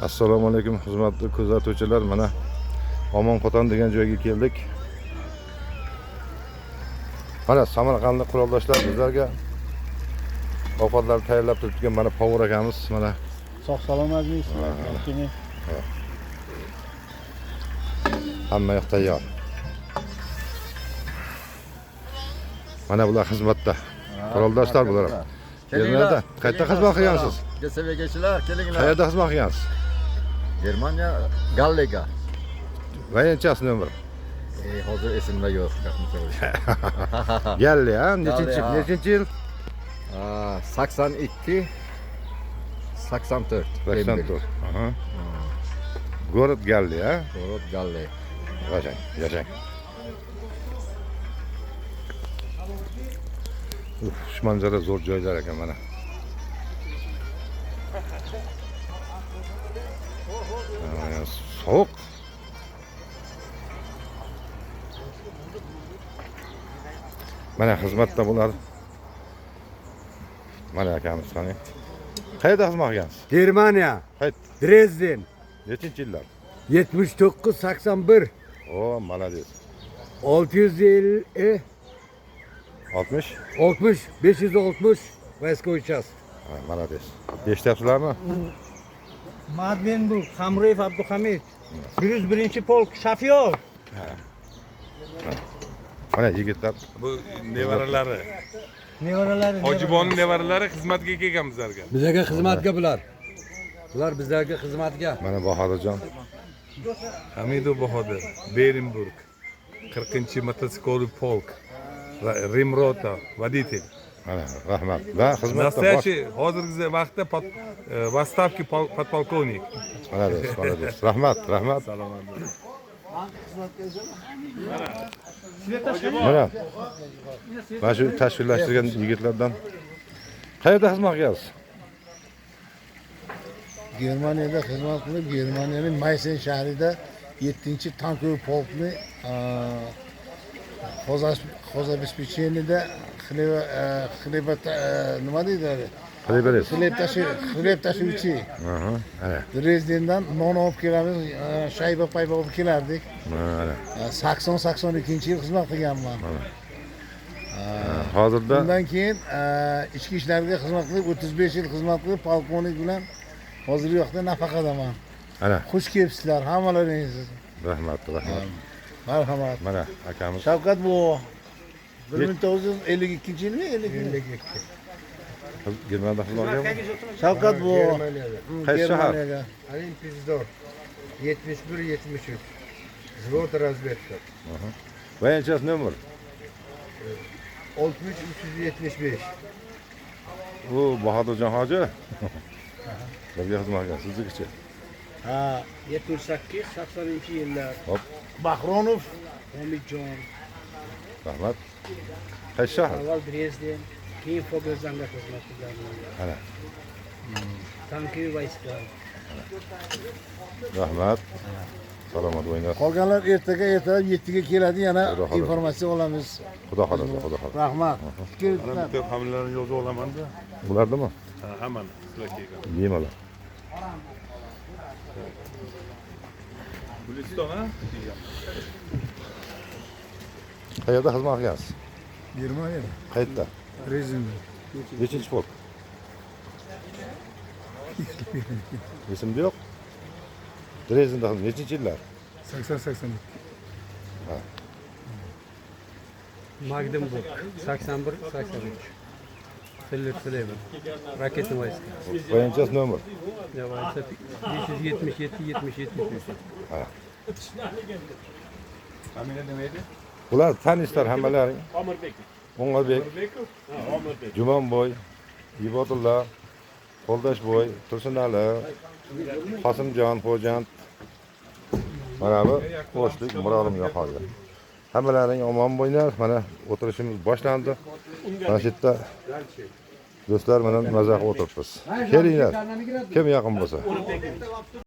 Assalomu alaykum hurmatli kuzatuvchilar. Mana Omon Qo'ton degan joyga keldik. Mana Samarqandlik quroldoshlar bizlarga ovqatlar tayyorlab turibgan mana Povur akamiz mana Sog' salomatliksizlar. hamma yoq tayyor. Mana bular xizmatda. Quroldoshlar bular. Kelinglar. Qayerda xizmat qilgansiz? GSVGchilar, kelinglar. Qayerda xizmat qilgansiz? Germaniya Gallega. Vayanchasi nomer. Hozir esimda yo'q. Galli, ha? Nechinchi yil? 82 84. 84. Aha. Город Galli, ha? Город Галле. Yaşang. Şu manzara zo'r joylar ekan mana. Sovuq. Mana xizmatda bular. Mana akamiz qani. Qayerda xizmat qilgansiz? Germaniya, Qayt. Dresden, Nechinchi yillar? 79 81, O, malades. 650, 60. 60, 560 Vayska uchas. Ha, malades. Eshityapsizlarmi? Madmenburg, Hamroyev Abduhamid, 101-polk, Shafyor. Mana yigitlar Bu nevaralari. Nevaralari. Hojibonning nevaralari xizmatga kelgan bizlarga. Bizlarga xizmatga bular. Bular bizlarga xizmatga. mana Bahodirjon. Hamidov Bahodir, Berenburg, 40-mototsiklli polk, Rimrota, водитель. Mana rahmat. Va xizmatda bosh. Nastoящий hozirgi vaqtda vastavki podpolkovnik. Malades. Rahmat. Mana. Mana shu tashkillashtirgan yigitlardan qayerda xizmat qilasiz? Germaniyada xizmat qilib, Germaniyaning Maysen shahrida 7-tankoviy polkni hozobespecheniyda nima deydi? Qilaverasiz. Xleb tashuvchi. Aha. Ana. Dresdendan non olib kelamiz, shayba payba olib kelardik. Mana. 80-82 yil xizmat qilganman. Hozirda Undan keyin ichki ishlarga xizmat qilib, 35 yil xizmat qilib, polkovnik bilan hozirgi vaqtda nafaqadaman. ana Xush kelibsizlar hammalaringiz. rahmat. Marhamat. Mana akamiz. Shavkat bu 1952-yilmi? 52. Germaniyada xizmat qilgan. Shavkat bu Qaysi shahar? Olimpizdor, 71-73, Zvod razvedka, Vayanchasi nomer. 63-375. Bu Bahodirjon hoji. Birga xizmat qilgan. Siznikichi. Ha, 78-80-yillar. Hop. Bahronov Hamidjon, Rahmat. Qaysi shahar? avval Dresden, keyin Fogelsanga xizmat qilganman. Ana. Tankiy vayska. Rahmat. Salomat bo'linglar. qolganlar ertalab 7 ga keladi, yana Xudo xohlasa. informatsiya olamiz. Xudo xohlasa. Rahmat. Kelibsizlar. Ko'p hamlalarni yozib olaman-da. Bulardami? Hammani sizlar kelgan. Yeymalar. Guliston, ha? Qayerda xizmat qilgansiz? Germaniyada. Qayerda? Dresden. Nechinchi polk? Esimda yo'q. Drezdenda nechinchi yillar? 80-82. Magdeburg, 81-83. Filler, raketni vayska. Vayanchasi nomer. 577-77-73. Familiya nima edi? Ular tanishlar hammalaring. O'ng'arbek, Jumonboy, Ibodulla, Qo'ldashboy, Tursunali, Qosimjon, Xo'jand. Mana bu qo'shlik Mirolim yo'qoldi. Hammalaring omon bo'linglar. Mana o'tirishimiz boshlandi. Mana shu yerda do'stlar bilan maza qilib o'tiribmiz. Kelinglar. Kim yaqin bo'lsa.